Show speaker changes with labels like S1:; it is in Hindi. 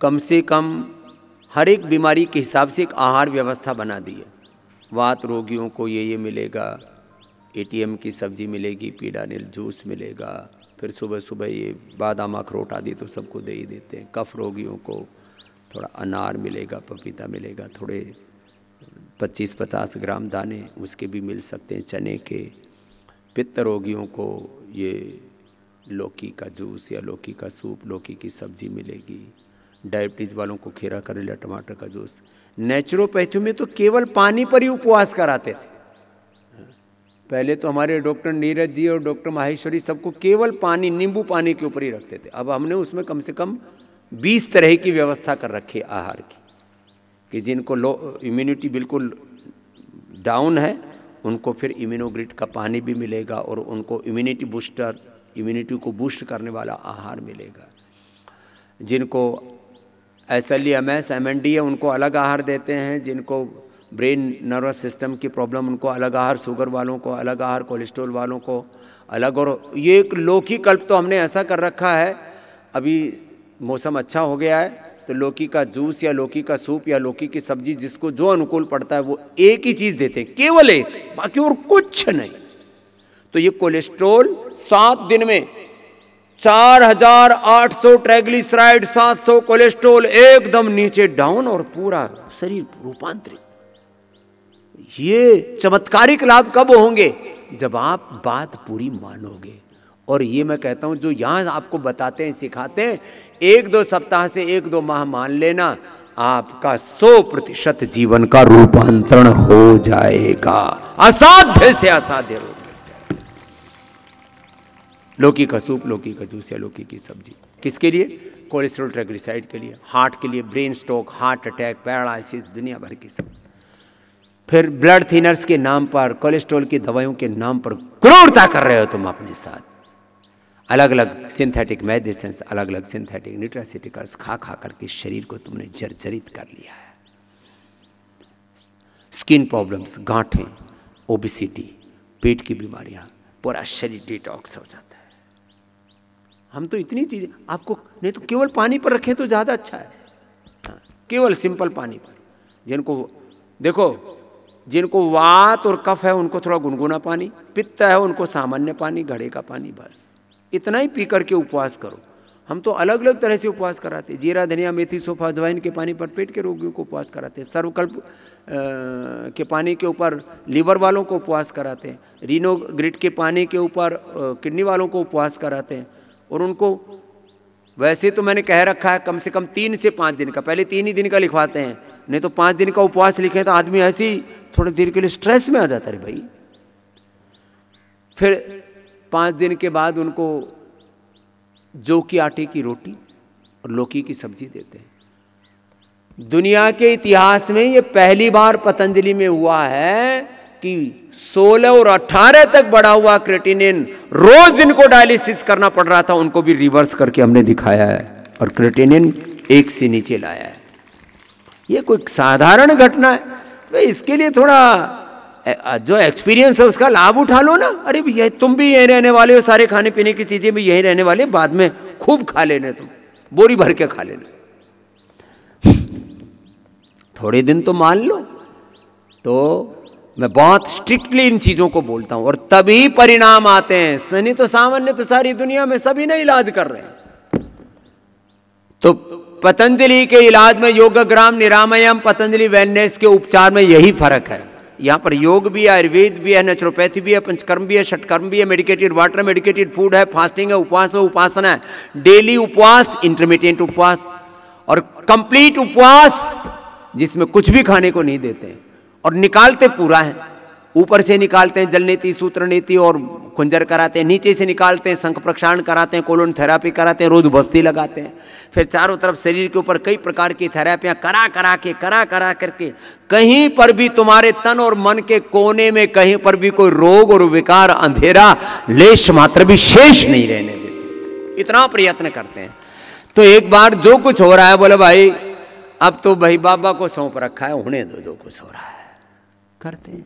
S1: कम से कम हर एक बीमारी के हिसाब से एक आहार व्यवस्था बना दी है। वात रोगियों को ये मिलेगा, एटीएम की सब्जी मिलेगी, पीड़ा नील जूस मिलेगा, फिर सुबह सुबह ये बादाम अखरोट आदि तो सबको दे ही देते हैं। कफ रोगियों को थोड़ा अनार मिलेगा, पपीता मिलेगा, थोड़े 25-50 ग्राम दाने उसके भी मिल सकते हैं, चने के। पित्त रोगियों को ये लौकी का जूस या लौकी का सूप, लौकी की सब्जी मिलेगी। डायबिटीज़ वालों को खीरा, करेला, टमाटर का जूस। नेचुरोपैथी में तो केवल पानी पर ही उपवास कराते थे। पहले तो हमारे डॉक्टर नीरज जी और डॉक्टर माहेश्वरी सबको केवल पानी, नींबू पानी के ऊपर ही रखते थे। अब हमने उसमें कम से कम 20 तरह की व्यवस्था कर रखी है आहार की, कि जिनको लो इम्यूनिटी बिल्कुल डाउन है उनको फिर इम्यूनोग्रिड का पानी भी मिलेगा, और उनको इम्यूनिटी बूस्टर, इम्यूनिटी को बूस्ट करने वाला आहार मिलेगा। जिनको SLE-MS MND है उनको अलग आहार देते हैं। जिनको ब्रेन नर्वस सिस्टम की प्रॉब्लम उनको अलग आहार, शुगर वालों को अलग आहार, कोलेस्ट्रॉल वालों को अलग। और ये एक लौकी कल्प तो हमने ऐसा कर रखा है, अभी मौसम अच्छा हो गया है तो लौकी का जूस या लौकी का सूप या लौकी की सब्जी जिसको जो अनुकूल पड़ता है वो एक ही चीज़ देते हैं, केवल एक, बाकी और कुछ नहीं। तो ये कोलेस्ट्रॉल 7 दिन में 4800 ट्राइग्लिसराइड, 700 कोलेस्ट्रॉल एकदम नीचे डाउन और पूरा शरीर रूपांतरित। ये चमत्कारिक लाभ कब होंगे? जब आप बात पूरी मानोगे। और ये मैं कहता हूं, जो यहां आपको बताते हैं, सिखाते हैं, 1-2 सप्ताह से 1-2 माह मान लेना, आपका 100% जीवन का रूपांतरण हो जाएगा। असाध्य से असाध्य रोग मिट जाएगा। लौकी का सूप, लौकी का जूस या लौकी की सब्जी किसके लिए? कोलेस्ट्रॉल, ट्राइग्लिसराइड के लिए, हार्ट के लिए, brain stroke, heart attack, paralysis, दुनिया भर की सब। फिर ब्लड थिनर्स के नाम पर, कोलेस्ट्रॉल की दवाइयों के नाम पर क्रूरता कर रहे हो तुम अपने साथ। अलग अलग सिंथेटिक मेडिसिन, अलग अलग सिंथेटिक न्यूट्रास्यूटिकल्स खा खा करके शरीर को तुमने जर्जरित कर लिया है। स्किन प्रॉब्लम्स, गांठें, ओबेसिटी, पेट की बीमारियां, पूरा शरीर डिटॉक्स हो जाता है। हम तो इतनी चीजें आपको, नहीं तो केवल पानी पर रखें तो ज्यादा अच्छा है। हाँ, केवल सिंपल पानी पर। जिनको देखो, जिनको वात और कफ है उनको थोड़ा गुनगुना पानी, पित्त है उनको सामान्य पानी, घड़े का पानी, बस इतना ही पी करके उपवास करो। हम तो अलग अलग तरह से उपवास कराते हैं। जीरा, धनिया, मेथी, सौंफ, अजवाइन के पानी पर पेट के रोगियों को उपवास कराते हैं। सर्वकल्प के पानी के ऊपर लीवर वालों को उपवास कराते हैं। रीनोग्रिड के पानी के ऊपर किडनी वालों को उपवास कराते हैं। और उनको वैसे तो मैंने कह रखा है कम से कम 3 से 5 दिन का, पहले 3 ही दिन का लिखवाते हैं, नहीं तो 5 दिन का उपवास लिखे तो आदमी ऐसे ही थोड़ी देर के लिए स्ट्रेस में आ जाता है भाई। फिर 5 दिन के बाद उनको जौ के आटे की रोटी और लौकी की सब्जी देते हैं। दुनिया के इतिहास में ये पहली बार पतंजलि में हुआ है कि 16 और 18 तक बढ़ा हुआ क्रेटिनिन रोज इनको डायलिसिस करना पड़ रहा था, उनको भी रिवर्स करके हमने दिखाया है और क्रेटिनिन 1 से नीचे लाया है। ये कोई साधारण घटना है? तो इसके लिए थोड़ा जो एक्सपीरियंस है उसका लाभ उठा लो ना। अरे भैया तुम भी यहीं रहने वाले हो, सारे खाने पीने की चीजें भी यहीं रहने वाले, बाद में खूब खा लेने, तुम बोरी भर के खा लेने। थोड़े दिन तो मान लो। तो मैं बहुत स्ट्रिक्टली इन चीजों को बोलता हूं और तभी परिणाम आते हैं। सनी तो सामान्य तो सारी दुनिया में सभी ने इलाज कर रहे हैं। तो पतंजलि के इलाज में योगग्राम, निरामयम, पतंजलि वेलनेस के उपचार में यही फर्क है। यहाँ पर योग भी है, आयुर्वेद भी है, नेचुरोपैथी भी है, पंचकर्म भी है, षटकर्म भी है, मेडिकेटेड वाटर, मेडिकेटेड फूड है, फास्टिंग है, उपवास है, उपासना है, डेली उपवास, इंटरमीडिएट उपवास और कंप्लीट उपवास जिसमें कुछ भी खाने को नहीं देते हैं और निकालते पूरा है। ऊपर से निकालते हैं जल नीति, सूत्र नीति और कुंजर कराते हैं, नीचे से निकालते हैं शंख प्रक्षालन कराते हैं, कोलोन थेरापी कराते हैं, रोज बस्ती लगाते हैं। फिर चारों तरफ शरीर के ऊपर कई प्रकार की थेरापियां करा करके कहीं पर भी तुम्हारे तन और मन के कोने में कहीं पर भी कोई रोग और विकार, अंधेरा लेश मात्र भी शेष नहीं रहने देते। इतना प्रयत्न करते हैं। तो एक बार जो कुछ हो रहा है बोले भाई अब तो भाई बाबा को सौंप रखा है, होने दो, जो कुछ हो रहा है करते हैं।